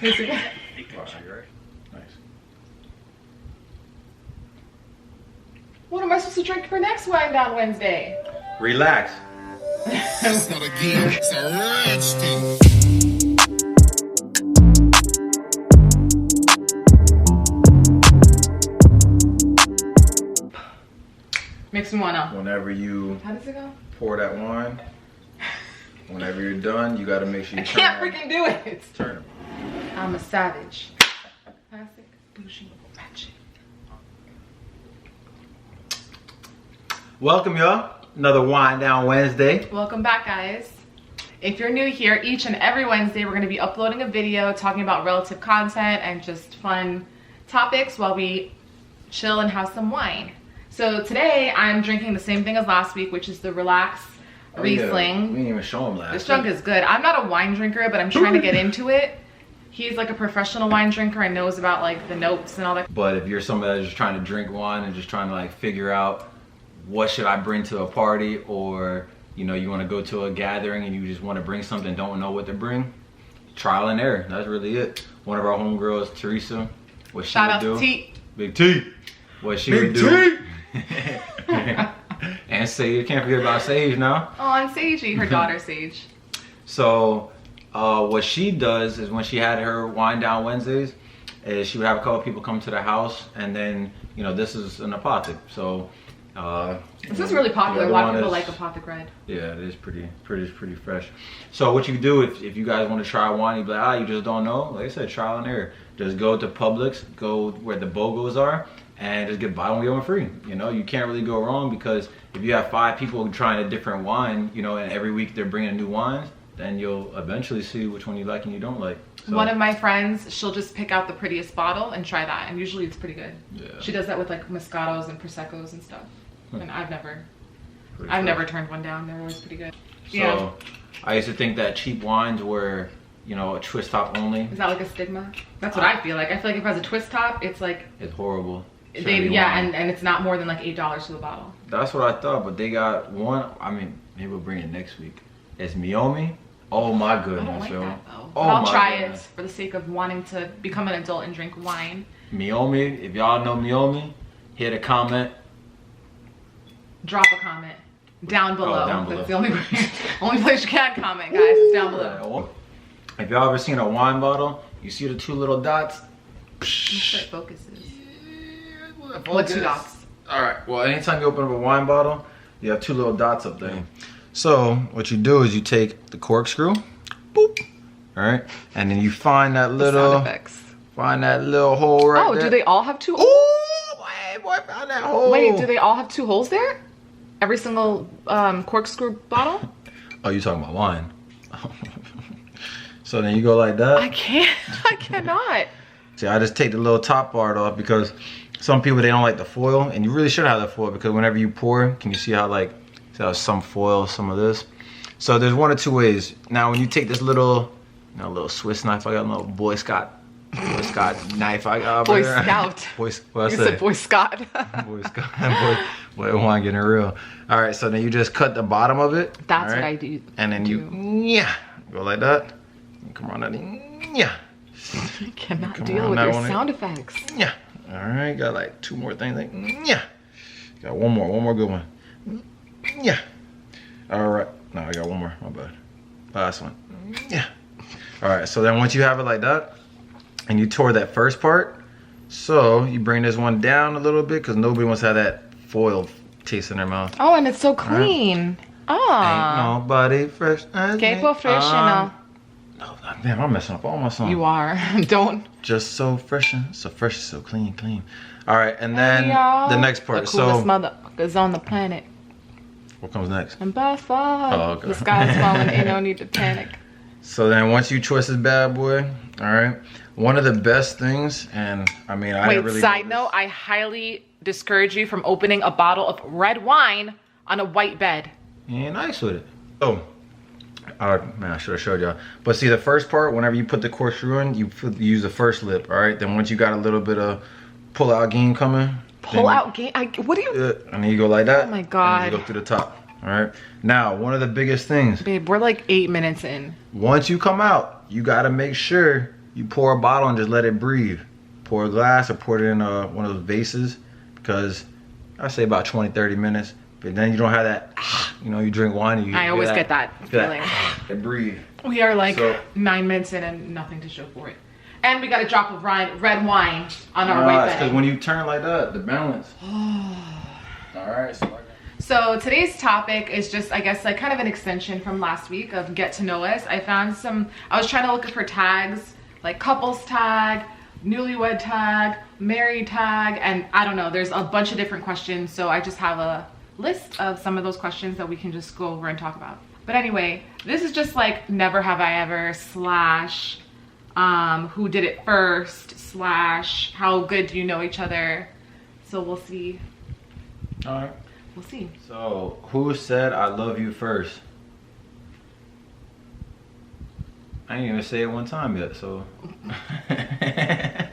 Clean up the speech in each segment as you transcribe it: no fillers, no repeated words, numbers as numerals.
Is it? Nice. What am I supposed to drink for next Wine Down Wednesday? Relax. It's not a game, it's a rich thing. Makes me wanna. Whenever you How does it go? pour that wine, whenever you're done, you gotta make sure you I can't freaking do it. turn it. I'm a savage. Classic, bougie, ratchet. Welcome, y'all. Another Wine Down Wednesday. Welcome back, guys. If you're new here, each and every Wednesday, we're going to be uploading a video talking about relative content and just fun topics while we chill and have some wine. So today, I'm drinking the same thing as last week, which is the Relax Riesling. We didn't even show him last. This junk is good. I'm not a wine drinker, but I'm trying to get into it. He's like a professional wine drinker and knows about like the notes and all that. But if you're somebody that's just trying to drink wine and just trying to like figure out what should I bring to a party, or you know, you want to go to a gathering and you just want to bring something, don't know what to bring, trial and error. That's really it. One of our homegirls, Teresa, what she would do. T. Big T. What she would do. And Sage, can't forget about Sage now. Oh, and Sagey, her daughter Sage. So what she does is when she had her Wine Down Wednesdays, is she would have a couple people come to the house, and then, you know, this is an apothic. So this is really popular. A lot of people like apothic red. Yeah, it is pretty fresh. So what you do if you guys want to try wine, you be like, you just don't know. Like I said, trial and error. Just go to Publix, go where the BOGOs are, and just get buy one get one free. You know, you can't really go wrong, because if you have 5 people trying a different wine, you know, and every week they're bringing new wines, then you'll eventually see which one you like and you don't like. So, one of my friends, she'll just pick out the prettiest bottle and try that, and usually it's pretty good. Yeah. She does that with like Moscatos and Proseccos and stuff. And I've never turned one down. They're always pretty good. So Yeah. I used to think that cheap wines were, you know, a twist top only. Is that like a stigma? That's what I feel like. I feel like if it has a twist top, it's like It's horrible. and it's not more than like $8 to the bottle. That's what I thought, but they got one. I mean, maybe we'll bring it next week. It's Miomi. Oh my goodness, I don't like yo. that though. Oh, I'll my try goodness. it for the sake of wanting to become an adult and drink wine. Miomi, if y'all know Miomi, hit a comment. Drop a comment down below. Down below. That's the only place you can comment, guys. Is down below. If y'all ever seen a wine bottle, you see the 2 little dots. Make sure it focuses. What What 2 dots? All right. Well, anytime you open up a wine bottle, you have 2 little dots up there. So what you do is you take the corkscrew, boop, all right, and then you find that little, hole right there. Oh, do they all have 2? Oh, boy, found that hole. Wait, do they all have 2 holes there? Every single corkscrew bottle? Oh, you talking about wine? So then you go like that. I cannot. See, I just take the little top part off, because some people, they don't like the foil, and you really should have the foil, because whenever you pour, can you see how like, some foil, some of this? So there's 1 or 2 ways. Now when you take this little, little Swiss knife, I got a little Boy Scout knife I got. Boy Scout. You said Boy Scott. Boy Scout. Boy, wine getting real. All right, so then you just cut the bottom of it. That's what I do. And then you, go like that. Come on, that. I cannot deal with your sound effects. Yeah. All right, got like 2 more things. Like, yeah. Got one more good one. Yeah. All right. No, I got one more. My bad. Last one. Yeah. All right. So then once you have it like that, and you tore that first part, so you bring this one down a little bit, because nobody wants to have that foil taste in their mouth. Oh, and it's so clean. Ain't nobody fresh as Que me. professional. No, damn, I'm messing up all my songs. You are. Don't. Just so fresh, so clean. All right, and then the next part. The coolest motherfuckers on the planet. What comes next? And by far, Oh, okay. the sky's falling, ain't no need to panic. So then once you twist this bad boy, all right, one of the best things, and I mean, I didn't really side note, I highly discourage you from opening a bottle of red wine on a white bed. You ain't nice with it. Oh, man, I should have showed y'all. But see, the first part, whenever you put the corkscrew in, you use the first lip, all right? Then once you got a little bit of pull-out game coming. What do you? And then you go like that. Oh my God. And you go through the top. All right. Now, one of the biggest things. Babe, we're like 8 minutes in. Once you come out, you got to make sure you pour a bottle and just let it breathe. Pour a glass or pour it in one of those vases, because I say about 20-30 minutes. But then you don't have that, you know, you drink wine and you I always get that feeling. And breathe. We are like 9 minutes in and nothing to show for it. And we got a drop of red wine on our way back. Because when you turn like that, the balance. Alright, so today's topic is just, I guess, like kind of an extension from last week of get to know us. I was trying to look for tags, like couples tag, newlywed tag, married tag, and I don't know, there's a bunch of different questions. So I just have a list of some of those questions that we can just go over and talk about. But anyway, this is just like never have I ever / who did it first / how good do you know each other. So we'll see. All right. We'll see. So who said I love you first? I didn't even say it one time yet, so.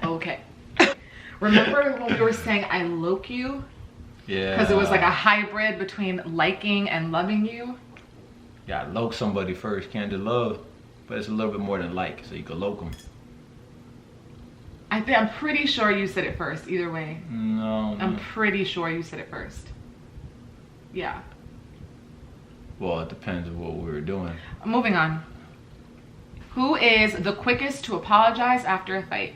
Okay. Remember when we were saying I loke you? Yeah. Because it was like a hybrid between liking and loving you. Yeah, loke somebody first, can't do love, but it's a little bit more than like, so you can loke them. I'm pretty sure you said it first, either way. No. I'm pretty sure you said it first. Yeah. Well, it depends on what we were doing. Moving on. Who is the quickest to apologize after a fight?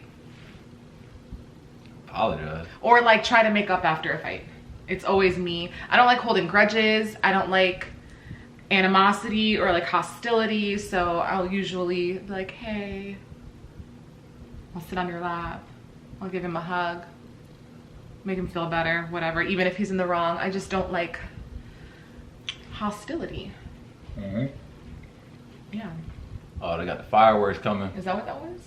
Apologize? Or like try to make up after a fight. It's always me. I don't like holding grudges. I don't like animosity or like hostility. So I'll usually be like, hey, I'll sit on your lap. I'll give him a hug. Make him feel better, whatever. Even if he's in the wrong. I just don't like hostility. Mm-hmm. Yeah. Oh, they got the fireworks coming. Is that what that was?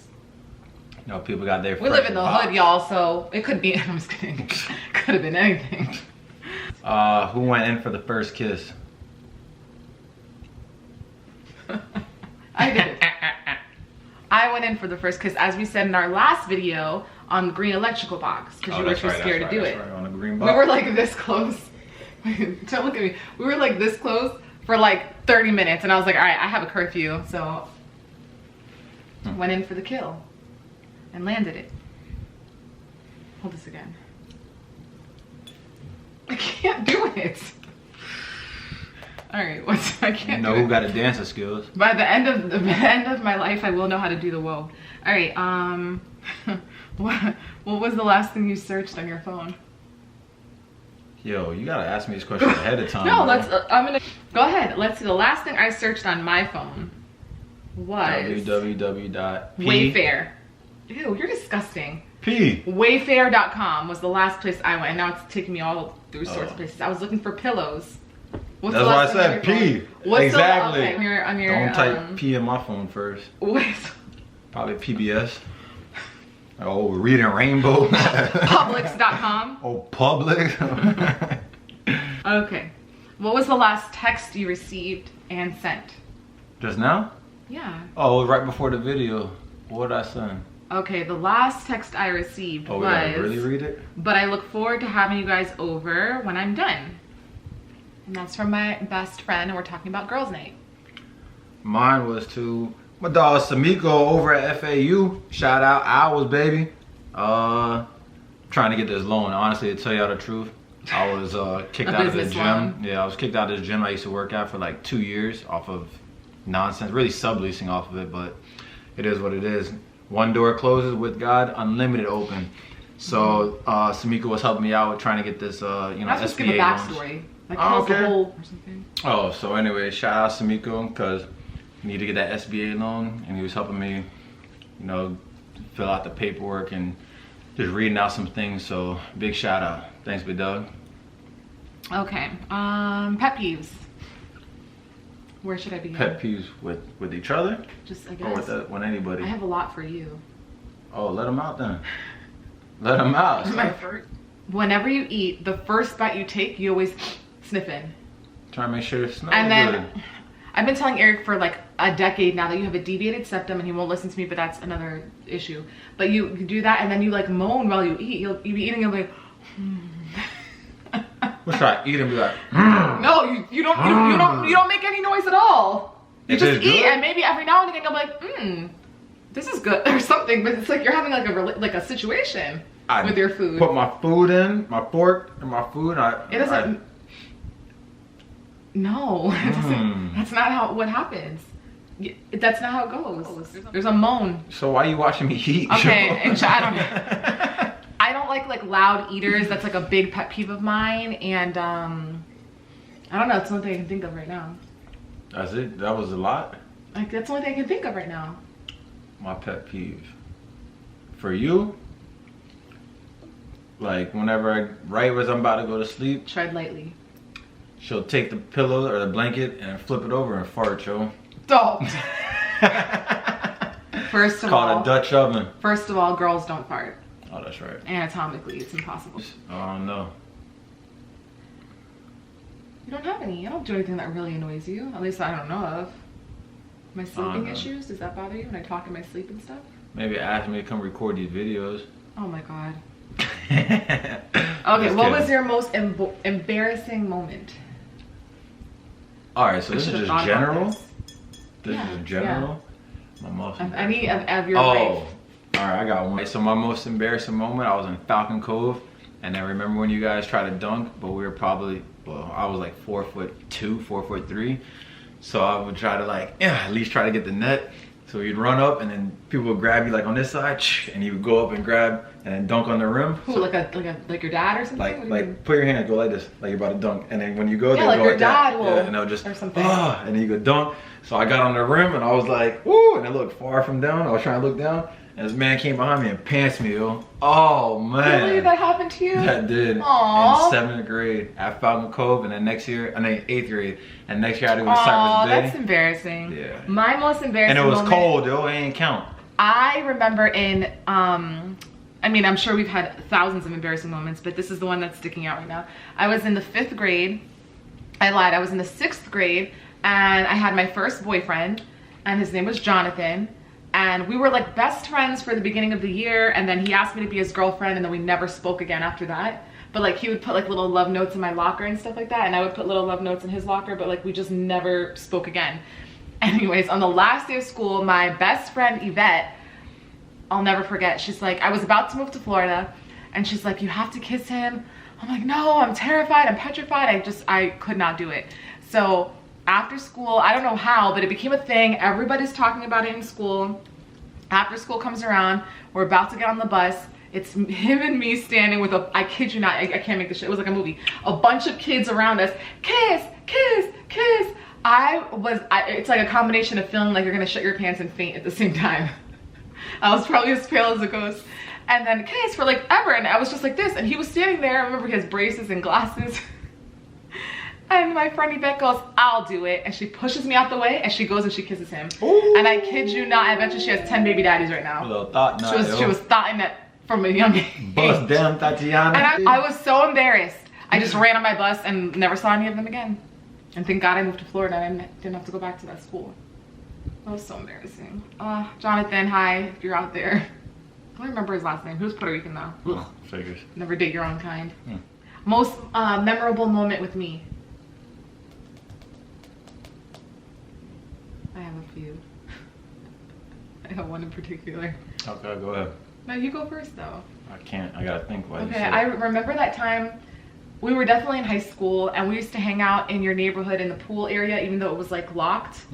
You know, people got their We live in the hood, y'all, so it could be, I'm just kidding. Could have been anything. Who went in for the first kiss? I did. I went in for the first kiss, as we said in our last video on the green electrical box, because you were too scared to do it. Right, on the green box. We were like this close. Don't look at me. We were like this close for like 30 minutes, and I was like, all right, I have a curfew, so went in for the kill and landed it. Hold this again. I can't do it. All right, I can't. You know who got the dancing skills? By the end of my life, I will know how to do the whoa. All right. What was the last thing you searched on your phone? Yo, you gotta ask me this question ahead of time. No, bro. I'm gonna go ahead. Let's see. The last thing I searched on my phone was www.p. Wayfair. Ew, you're disgusting. P. Wayfair.com was the last place I went, and now it's taking me all through sorts of places. I was looking for pillows. What's That's why I said P. Exactly. Okay, on your, don't type P in my phone first. What? Probably PBS. Oh, Reading Rainbow. Publix.com. Oh, Publix. Okay. What was the last text you received and sent? Just now? Yeah. Oh, right before the video. What did I send? Okay, the last text I received was... we gotta really read it? But I look forward to having you guys over when I'm done. And that's from my best friend, and we're talking about girls' night. Mine was to my dog Samiko over at FAU. Shout out Owls, baby. Trying to get this loan. Honestly, to tell y'all the truth, I was kicked out of the gym. Loan. Yeah, I was kicked out of this gym I used to work at for like 2 years off of nonsense. Really subleasing off of it, but it is what it is. One door closes with God, unlimited open. So Samiko was helping me out with trying to get this, Let's just give a SBA backstory. loans. Like, Oh, okay. okay. The whole or something. Oh, so anyway, shout out Samiko because I need to get that SBA loan, and he was helping me, fill out the paperwork and just reading out some things. So big shout out. Thanks, big dog. Okay. Pet peeves. Where should I begin? Pet peeves with each other, Just I or guess. with anybody? I have a lot for you. Oh, let them out then. Let them out. Whenever you eat, the first bite you take, you always sniff in. Try to make sure it smells And then good. I've been telling Eric for like a decade now that you have a deviated septum, and he won't listen to me, but that's another issue. But you do that, and then you like moan while you eat. You'll be eating, you'll be like, We'll try to eat and be like, no, you don't make any noise at all. You It just is eat, good? and maybe every now and again you'll be like, this is good or something, but it's like you're having like a situation with your food. Put my food in, my fork and my food. It doesn't. No, that's not what happens. That's not how it goes. There's a moan. So why are you watching me eat? Okay, I don't like loud eaters. That's like a big pet peeve of mine, and I don't know. It's the only thing I can think of right now. That's it. That was a lot. Like that's the only thing I can think of right now. My pet peeve. For you, like whenever right as I'm about to go to sleep, Tread lightly. she'll take the pillow or the blanket and flip it over and fart, yo. Don't. First of all, called a Dutch oven. First of all, girls don't fart. Oh, that's right. Anatomically, it's impossible. Oh no. You don't have any. I don't do anything that really annoys you. At least I don't know of. My sleeping issues? Does that bother you when I talk in my sleep and stuff? Maybe ask me to come record these videos. Oh my god. Okay, what was your most embarrassing moment? Alright, so this is just general. This is general. Yeah. My most of any of your life. Alright, I got one. So my most embarrassing moment, I was in Falcon Cove, and I remember when you guys tried to dunk, but we were probably, well, I was like 4'2", 4'3". So I would try to like, at least try to get the net. So you'd run up and then people would grab you like on this side, and you would go up and grab and then dunk on the rim. Who, so, like your dad or something? Like put your hand, go like this, like you're about to dunk. And then when you go, yeah, they'll like go your like dad that. will, yeah, and they'll just, or something. And then you could dunk. So I got on the rim and I was like, woo, and it looked far from down. I was trying to look down. And this man came behind me and pants me, yo. Oh, man. Really? That happened to you? That did. Aww. In 7th grade at Falcon Cove, and then next year, 8th grade. And next year I had to go to Cypress Bay. That's embarrassing. Yeah. My most embarrassing And it was moment, cold, yo. It ain't count. I remember in, I mean, I'm sure we've had thousands of embarrassing moments, but this is the one that's sticking out right now. I was in the 5th grade. I lied. I was in the 6th grade, and I had my first boyfriend, and his name was Jonathan. And we were like best friends for the beginning of the year, and then he asked me to be his girlfriend, and then we never spoke again after that. But like he would put like little love notes in my locker and stuff like that, and I would put little love notes in his locker, but like we just never spoke again. Anyways, on the last day of school, my best friend Yvette, I'll never forget, she's like, I was about to move to Florida, and she's like, you have to kiss him. I'm like, no, I'm terrified, I'm petrified. I could not do it. So after school, I don't know how, but it became a thing. Everybody's talking about it in school. After school comes around, we're about to get on the bus. It's him and me standing with I kid you not, I can't make this shit. It was like a movie. A bunch of kids around us. Kiss, kiss, kiss. It's like a combination of feeling like you're gonna shit your pants and faint at the same time. I was probably as pale as a ghost. And then kiss for like ever, and I was just like this, and he was standing there. I remember he has braces and glasses. And my friend Yvette goes, I'll do it. And she pushes me out the way, and she goes and she kisses him. Ooh. And I kid you not, I bet you she has 10 baby daddies right now. A little thought now, she was thoughting that from a young age. Bust down, Tatiana. And I was so embarrassed. I just ran on my bus and never saw any of them again. And thank God I moved to Florida and I didn't have to go back to that school. That was so embarrassing. Jonathan, hi, if you're out there. I don't remember his last name. He was Puerto Rican though. Ugh. Figures. Never date your own kind. Most memorable moment with me. I have a few. I have one in particular. Okay, go ahead. No, you go first though. I can't. I gotta think what you Okay, said. I remember that time. We were definitely in high school, and we used to hang out in your neighborhood in the pool area, even though it was like locked.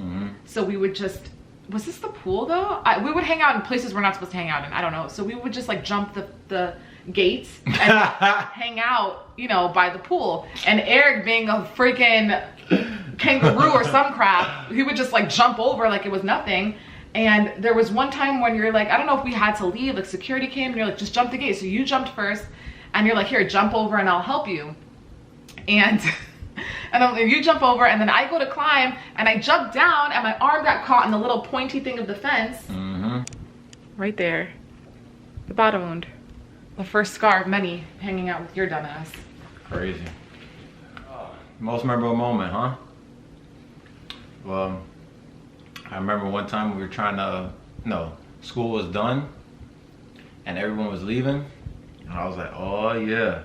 So we would just, was this the pool though? We would hang out in places we're not supposed to hang out in. I don't know. So we would just like jump the gates and hang out, you know, by the pool. And Eric, being a freaking kangaroo or some crap, he would just like jump over like it was nothing. And there was one time when you're like, I don't know if we had to leave, like security came and you're like, just jump the gate. So you jumped first and you're like, here, jump over and I'll help you. And you jump over and then I go to climb and I jump down and my arm got caught in the little pointy thing of the fence. Right there, the bottom wound. The first scar of many hanging out with your dumbass. Crazy. Most memorable moment, huh? Well, I remember one time we were trying to, school was done and everyone was leaving. And I was like, oh yeah.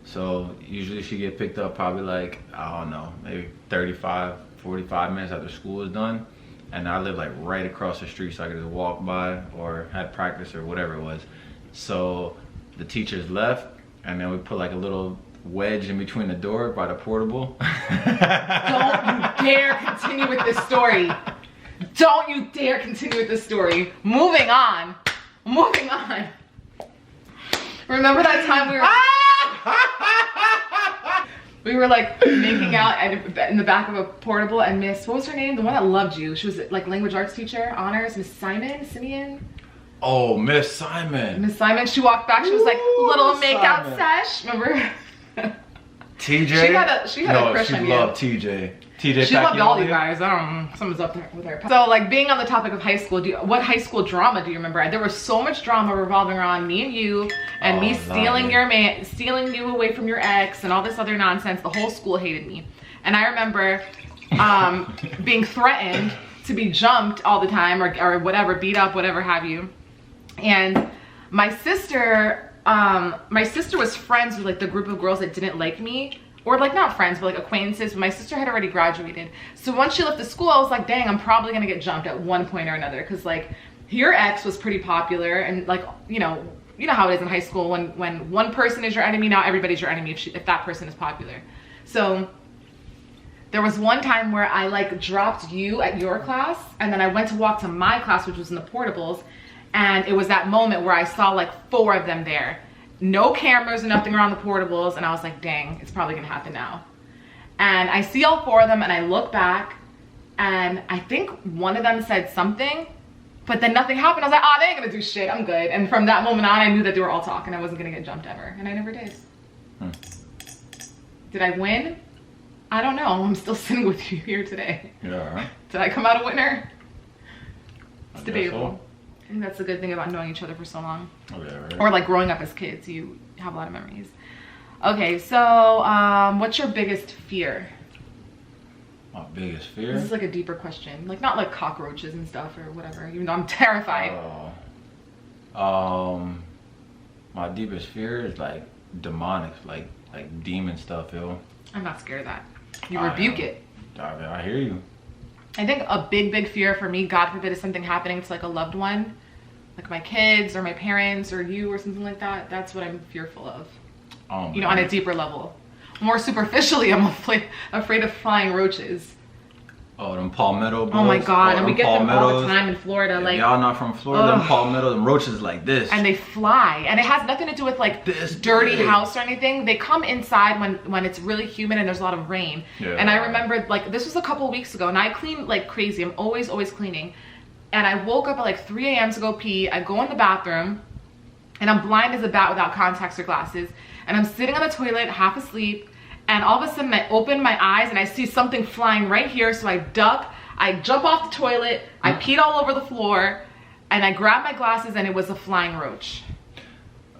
So usually she get picked up probably like, I don't know, maybe 35, 45 minutes after school was done. and I lived like right across the street, so I could just walk by or had practice or whatever it was. So the teachers left, and then we put like a little wedge in between the door by the portable. Don't you dare continue with this story. Don't you dare continue with this story. Moving on. Moving on. Remember that time we were like making out in the back of a portable, and Miss, what was her name? The one that loved you. She was like language arts teacher, honors, Miss Simeon. Oh, Miss Simon. Miss Simon, she walked back, she was like, Ooh, little Miss makeout Simon. sesh. Remember? TJ? She had a crush on you. She loved TJ. TJ She loved Pacquiao, all you yeah? guys. I don't know. Something's up there with her. So, like, being on the topic of high school, what high school drama do you remember? There was so much drama revolving around me and you, and me stealing you away from your ex, and all this other nonsense. The whole school hated me. And I remember being threatened to be jumped all the time, or whatever, beat up, whatever have you. And my sister was friends with like the group of girls that didn't like me, or like not friends, but like acquaintances. But my sister had already graduated. So once she left the school, I was like, dang, I'm probably gonna get jumped at one point or another. Cause like your ex was pretty popular, and like, you know how it is in high school when one person is your enemy, now everybody's your enemy if that person is popular. So there was one time where I like dropped you at your class, and then I went to walk to my class, which was in the portables. And it was that moment where I saw like 4 of them there. No cameras, nothing around the portables. And I was like, dang, it's probably gonna happen now. And I see all 4 of them, and I look back, and I think one of them said something, but then nothing happened. I was like, oh, they ain't gonna do shit, I'm good. And from that moment on, I knew that they were all talking. I wasn't gonna get jumped ever. And I never did. Did I win? I don't know. I'm still sitting with you here today. Yeah. Did I come out a winner? It's I debatable. guess so. I think that's the good thing about knowing each other for so long. Okay, right. Or like growing up as kids, you have a lot of memories. Okay, so what's your biggest fear? My biggest fear? This is like a deeper question. Like not like cockroaches and stuff or whatever, even though I'm terrified. My deepest fear is like demonic, like demon stuff, yo. I'm not scared of that. You rebuke it. I hear you. I think a big fear for me, God forbid, is something happening to like a loved one, like my kids or my parents or you or something like that. That's what I'm fearful of. Oh, you know, on a deeper level. More superficially, I'm afraid of flying roaches. Oh, them palmetto bugs. Oh my God, and we get them all palmettos. the time in Florida. If like y'all not from Florida, them palmetto, them roaches like this. And they fly, and it has nothing to do with like This dirty big. house or anything. They come inside when it's really humid and there's a lot of rain. Yeah. And I remember like this was a couple of weeks ago, and I clean like crazy. I'm always cleaning. And I woke up at like 3 a.m. to go pee. I go in the bathroom, and I'm blind as a bat without contacts or glasses. And I'm sitting on the toilet, half asleep. And all of a sudden I open my eyes and I see something flying right here. So I duck, I jump off the toilet, I peed all over the floor, and I grabbed my glasses, and it was a flying roach.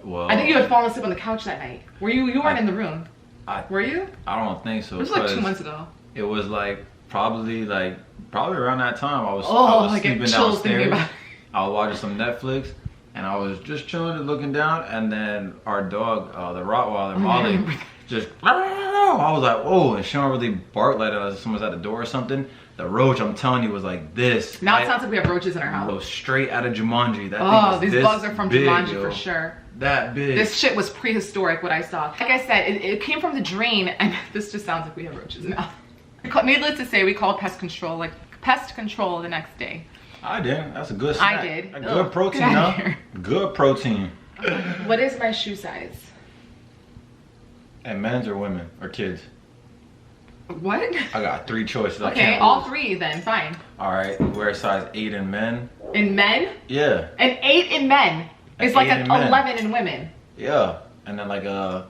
Well, I think you had fallen asleep on the couch that night. Were you? You weren't in the room. Were you? I don't think so. This was like 2 'cause months ago. It was like probably around that time. I was I get sleeping chills thinking downstairs. about it. I was watching some Netflix, and I was just chilling and looking down, and then our dog, the Rottweiler, Molly, just, I was like, whoa, and she don't really bark like someone's at the door or something. The roach, I'm telling you, was like this. Now it sounds like we have roaches in our house. Goes straight out of Jumanji. That thing Oh, was these this bugs are from big, Jumanji yo. for sure. That big. This shit was prehistoric, what I saw. Like I said, it came from the drain, and this just sounds like we have roaches now. Needless to say, we called pest control the next day. I did. That's a good snack. I did. A good Ugh, protein, get out huh? of here. Good protein. What is my shoe size? And men's or women or kids? What? I got 3 choices. I Okay, can't all lose. 3 then, fine. All right, wear a size 8 in men. In men? Yeah, An 8 in men is An like 8 an in men. 11 in women. yeah, and then like an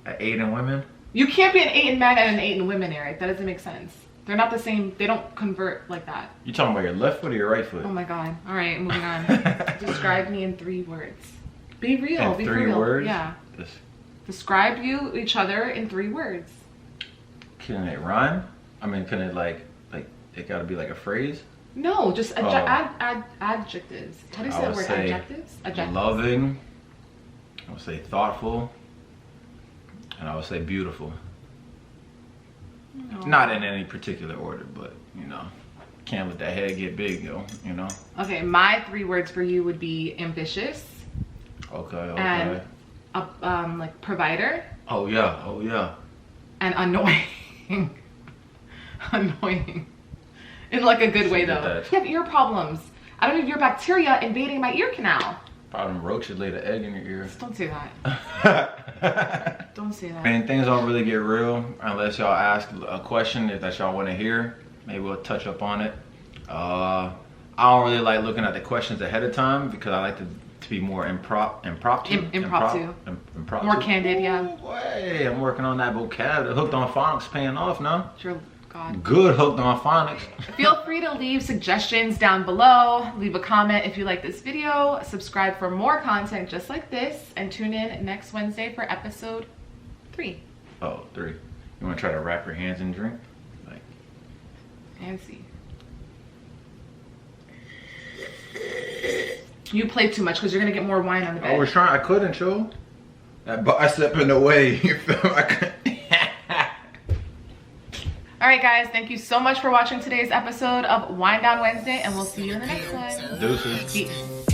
8 in women. You can't be an 8 in men and an 8 in women, Eric. That doesn't make sense. They're not the same. They don't convert like that. You talking about your left foot or your right foot? Oh my God. All right, moving on. Describe me in 3 words. Be real. In be 3 real. words? Yeah. Just, Describe each other in 3 words. can it rhyme? I mean, can it like it gotta be like a phrase? No, just Oh. adjectives. How do you I say the would word say adjectives? Adjectives. Loving. I would say thoughtful. And I would say beautiful. No. Not in any particular order, but you know, can't let that head get big, yo. You know. Okay, my 3 words for you would be ambitious. Okay. And like provider. Oh yeah. And annoying. Annoying. In like a good way though. You have ear problems. I don't need your bacteria invading my ear canal. Probably them roaches laid an egg in your ear. Don't say that. Don't say that. Man, things don't really get real unless y'all ask a question that y'all want to hear. Maybe we'll touch up on it. I don't really like looking at the questions ahead of time because I like to be more impromptu. More candid, yeah. Hey, I'm working on that vocab. Hooked on phonics paying off now. Sure. God. Good hooked on phonics. Feel free to leave suggestions down below. Leave a comment if you like this video. Subscribe for more content just like this. And tune in next Wednesday for episode 3. Oh, 3. You want to try to wrap your hands and drink? Like, fancy. You play too much because you're going to get more wine on the bed. I was trying. I couldn't, show. That bicep in the way. You feel me? I couldn't. All right, guys, thank you so much for watching today's episode of Wind Down Wednesday, and we'll see you in the next one. Deuces. Peace.